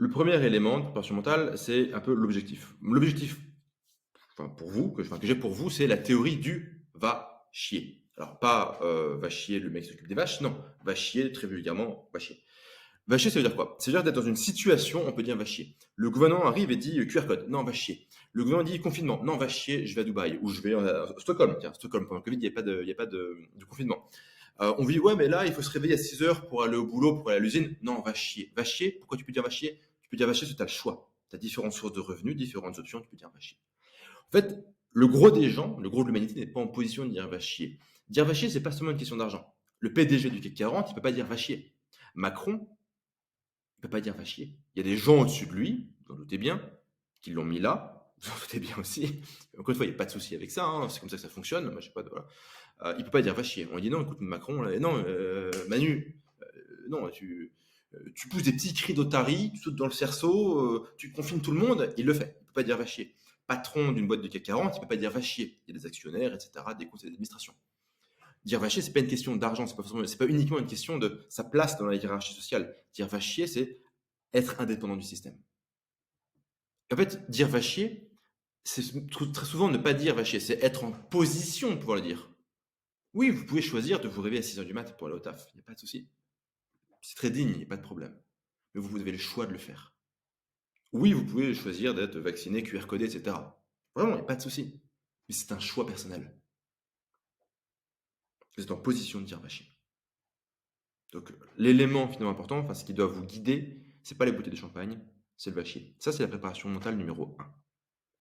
Le premier élément de préparation mentale, c'est un peu l'objectif. L'objectif, enfin pour vous, que j'ai pour vous, c'est la théorie du va chier. Alors pas va chier le mec qui s'occupe des vaches, non, va chier très vulgairement, va chier. Va chier, ça veut dire quoi? Ça veut dire d'être dans une situation, on peut dire va chier. Le gouvernement arrive et dit QR code, non, va chier. Le gouvernement dit confinement, non, va chier, je vais à Dubaï ou je vais à Stockholm. Tiens, Stockholm, pendant le Covid, il y a pas de confinement. On vous dit, ouais, mais là, il faut se réveiller à 6 heures pour aller au boulot, pour aller à l'usine. Non, va chier. Va chier, pourquoi tu peux dire va chier? Tu peux dire va chier parce que tu as le choix. Tu as différentes sources de revenus, différentes options, tu peux dire va chier. En fait, le gros des gens, le gros de l'humanité n'est pas en position de dire va chier. Dire va chier, c'est pas seulement une question d'argent. Le PDG du CAC 40, il peut pas dire va chier. Macron, il peut pas dire va chier. Il y a des gens au-dessus de lui, vous en doutez bien, qui l'ont mis là. Vous en doutez bien aussi. Encore une fois, il n'y a pas de souci avec ça. Hein. C'est comme ça que ça fonctionne. Moi, j'ai pas de, voilà. Il peut pas dire va chier. On lui dit non, écoute Macron, non, Manu, non, tu pousses des petits cris d'otarie, tu sautes dans le cerceau, tu confines tout le monde, il le fait. Il peut pas dire va chier. Patron d'une boîte de CAC 40, il peut pas dire va chier. Il y a des actionnaires, etc., des conseils d'administration. Dire va chier, c'est pas une question d'argent, c'est pas uniquement une question de sa place dans la hiérarchie sociale. Dire va chier, c'est être indépendant du système. En fait, dire va chier, c'est très souvent ne pas dire va chier, c'est être en position de pouvoir le dire. Oui, vous pouvez choisir de vous réveiller à 6 heures du mat pour aller au taf, il n'y a pas de souci. C'est très digne, il n'y a pas de problème. Mais vous avez le choix de le faire. Oui, vous pouvez choisir d'être vacciné, QR codé, etc. Vraiment, il n'y a pas de souci. Mais c'est un choix personnel. Vous êtes en position de dire va chier. Donc, l'élément finalement important, enfin, ce qui doit vous guider, c'est pas les bouteilles de champagne, c'est le va chier. Ça, c'est la préparation mentale numéro 1.